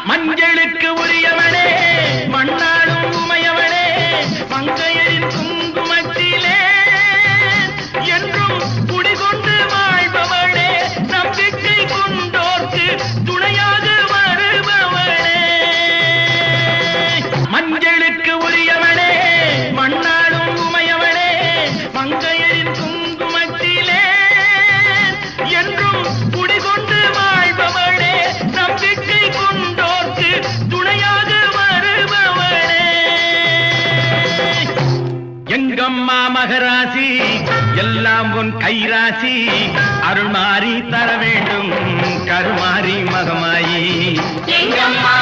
மஞ்சளுக்கு உரியவனே மண்ணாடும் உமையவனே மங்கையரின் குங்குமத்திலே என்றும் குடிகொண்டு வாழ்பவனே நம்பிக்கை கொண்டோர்க்கு துணையாக வருபவனே. மஞ்சளுக்கு உரியவனே மண்ணாடும் உமையவனே மங்கையரின் குங்குமத்திலே என்றும் குடிகொண்டு வாழ்பவனே நம்பிக்கை கொண்டோர்க்கு துணையாக வருபவனே. எங்கம்மா மகராசி எல்லாம் உன் கைராசி அருள்மாறி தர வேண்டும் கருமாறி மகமாயி. எங்கம்மா